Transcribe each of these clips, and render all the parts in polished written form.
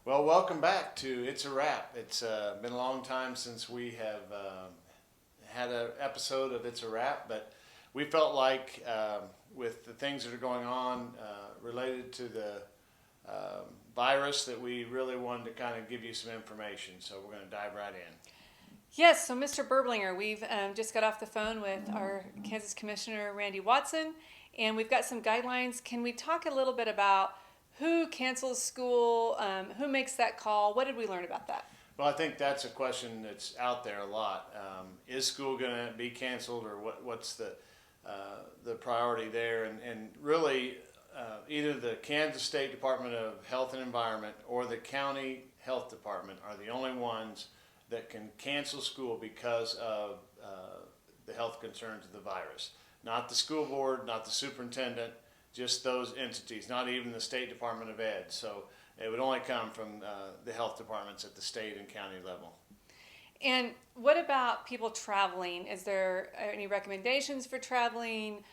Well, welcome back to It's a Wrap. It's been a long time since we have had an episode of It's a Wrap, but we felt like with the things that are going on related to the virus that we really wanted to kind of give you some information. So we're going to dive right in. Yes, so Mr. Berblinger, we've just got off the phone with our Kansas Commissioner, Randy Watson, and we've got some guidelines. Can we talk a little bit about who cancels school, who makes that call? What did we learn about that? Well, I think that's a question that's out there a lot. Is school going to be canceled, or what's the priority there? And really, either the Kansas State Department of Health and Environment or the county health department are the only ones that can cancel school because of the health concerns of the virus. Not the school board, not the superintendent, just those entities, not even the State Department of Ed. So it would only come from the health departments at the state and county level. And what about people traveling? Is there any recommendations for traveling?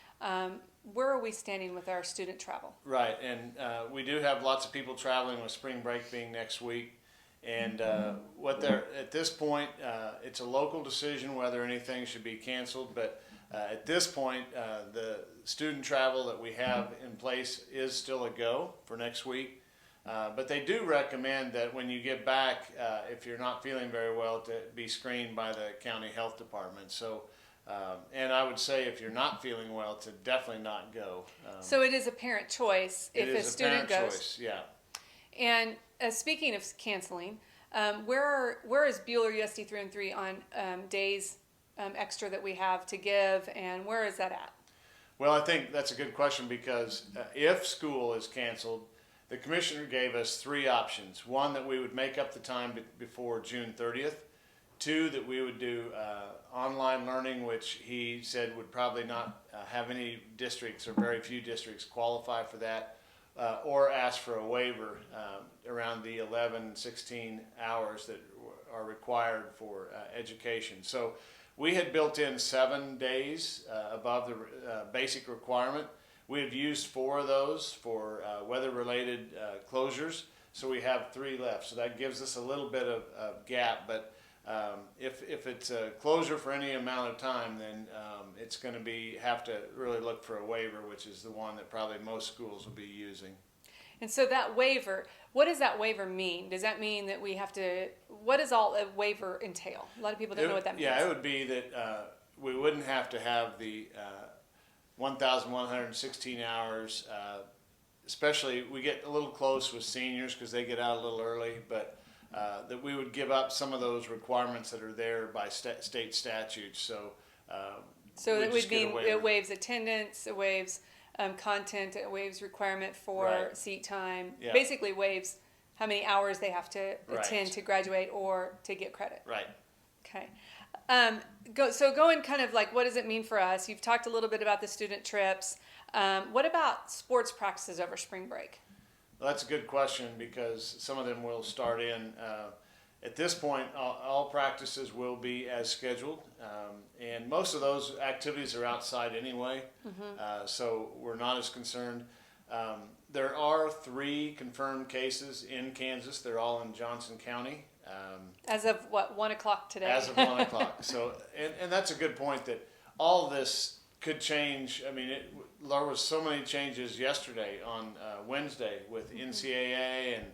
Where are we standing with our student travel? Right, and we do have lots of people traveling with spring break being next week. And what they're at this point, it's a local decision whether anything should be canceled. But at this point, the student travel that we have in place is still a go for next week. But they do recommend that when you get back, if you're not feeling very well, to be screened by the county health department. So, and I would say if you're not feeling well, to definitely not go. So it is a parent choice if a student goes. Choice, yeah. And speaking of canceling, where is Buhler USD 3 and 3 on days extra that we have to give, and where is that at? Well, I think that's a good question because if school is canceled, the commissioner gave us three options. One, that we would make up the time before June 30th. Two, that we would do online learning, which he said would probably not have any districts or very few districts qualify for that. Or ask for a waiver around the 16 hours that are required for education. So we had built in 7 days above the basic requirement. We have used 4 of those for weather-related closures, so we have 3 left. So that gives us a little bit of gap, but if it's a closure for any amount of time, then it's going to have to really look for a waiver, which is the one that probably most schools will be using. And so that waiver, what does that waiver mean? Does that mean that we have to, what does all a waiver entail? A lot of people don't know what that means. Yeah, it would be that we wouldn't have to have the 1,116 hours, especially we get a little close with seniors because they get out a little early, but that we would give up some of those requirements that are there by state statutes. So that would mean it waives attendance, it waives content, it waives requirement for seat time. Yeah. Basically waives how many hours they have to attend to graduate or to get credit. Right. Okay. Going kind of like, what does it mean for us? You've talked a little bit about the student trips. What about sports practices over spring break? Well, that's a good question because some of them will start in. At this point, all practices will be as scheduled, and most of those activities are outside anyway, so we're not as concerned. There are 3 confirmed cases in Kansas. They're all in Johnson County. As of what, 1 o'clock today? As of 1 o'clock. So, and that's a good point that all of this could change. I mean, there was so many changes yesterday on Wednesday with NCAA and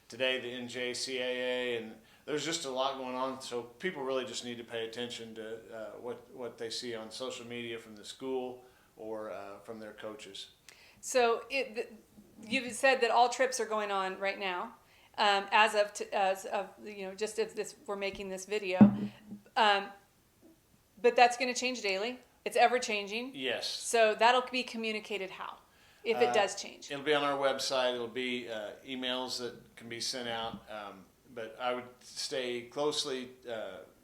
today the NJCAA, and there's just a lot going on. So people really just need to pay attention to what they see on social media from the school or from their coaches. So you've said that all trips are going on right now, as of just as this we're making this video, but that's going to change daily. It's ever changing. Yes. So that'll be communicated how, if it does change. It'll be on our website. It'll be emails that can be sent out. But I would stay closely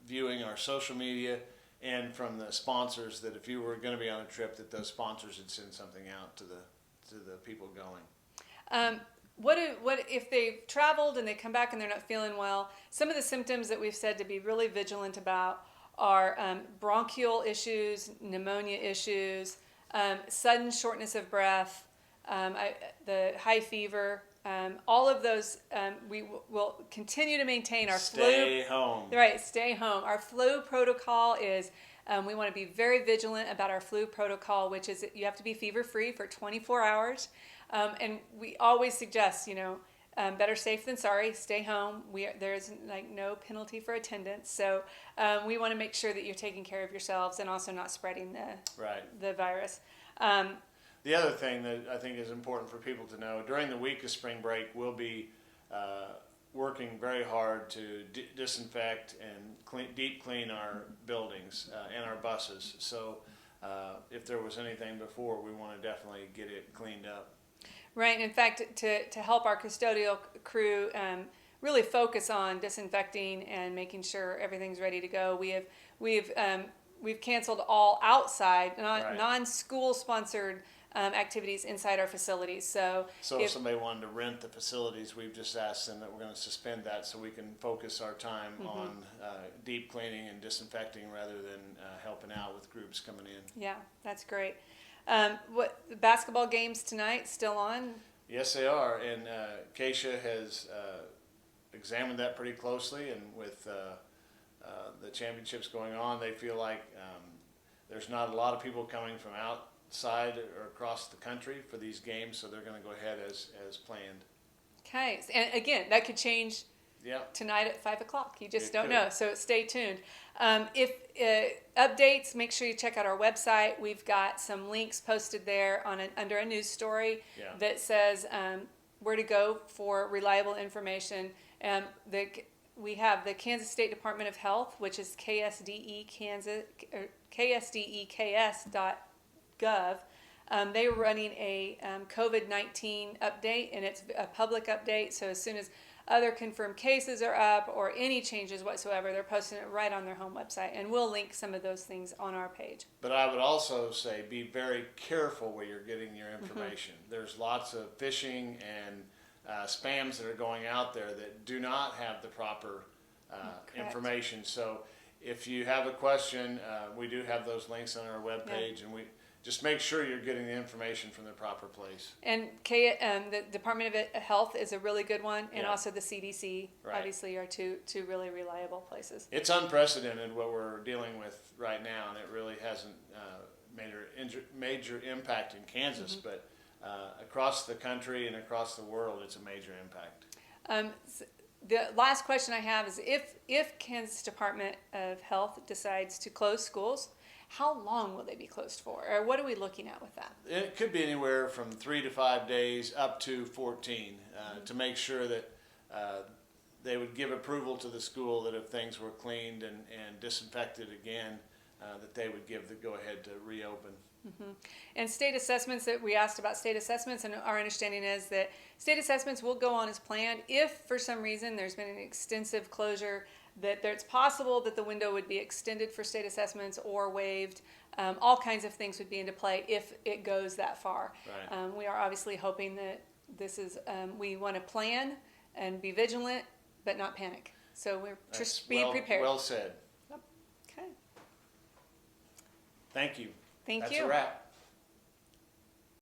viewing our social media and from the sponsors, that if you were going to be on a trip, that those sponsors would send something out to the people going. What if they've traveled and they come back and they're not feeling well? Some of the symptoms that we've said to be really vigilant about are bronchial issues, pneumonia issues, sudden shortness of breath, the high fever, all of those, will continue to maintain our Stay home. Right, stay home. Our flu protocol is, we want to be very vigilant about our flu protocol, which is you have to be fever free for 24 hours. And we always suggest, better safe than sorry. Stay home. There's like no penalty for attendance. So we want to make sure that you're taking care of yourselves and also not spreading the virus. The other thing that I think is important for people to know, during the week of spring break, we'll be working very hard to disinfect and deep clean our buildings and our buses. So if there was anything before, we want to definitely get it cleaned up. Right. In fact, to help our custodial crew really focus on disinfecting and making sure everything's ready to go, we've canceled all outside, non-school sponsored activities inside our facilities. So if somebody wanted to rent the facilities, we've just asked them that we're going to suspend that so we can focus our time on deep cleaning and disinfecting rather than helping out with groups coming in. Yeah, that's great. What the basketball games tonight still on? Yes, they are, and Keisha has examined that pretty closely, and with the championships going on, they feel like there's not a lot of people coming from outside or across the country for these games, so they're going to go ahead as planned. Okay, and again, that could change tonight at 5 o'clock. You just don't know, so stay tuned. If updates, make sure you check out our website. We've got some links posted there under a news story that says where to go for reliable information. We have the Kansas State Department of Health, which is ksdeks.gov. They're running a COVID-19 update, and it's a public update. So as soon as other confirmed cases are up or any changes whatsoever, they're posting it right on their home website, and we'll link some of those things on our page. But I would also say be very careful where you're getting your information. There's lots of phishing and spams that are going out there that do not have the proper information. So if you have a question, we do have those links on our webpage, and we just make sure you're getting the information from the proper place. And the Department of Health is a really good one, and also the CDC, obviously, are two really reliable places. It's unprecedented what we're dealing with right now, and it really hasn't made a major impact in Kansas, but across the country and across the world, it's a major impact. The last question I have is if Kansas Department of Health decides to close schools, how long will they be closed for? Or what are we looking at with that? It could be anywhere from 3 to 5 days up to 14 to make sure that they would give approval to the school that if things were cleaned and disinfected again, that they would give the go-ahead to reopen. And state assessments, that we asked about state assessments, and our understanding is that state assessments will go on as planned. If for some reason there's been an extensive closure, that it's possible that the window would be extended for state assessments or waived. All kinds of things would be into play if it goes that far. Right. We are obviously hoping that this is, we want to plan and be vigilant, but not panic. So we're just being prepared. Well said. Yep. Okay. Thank you. Thank you. That's a wrap.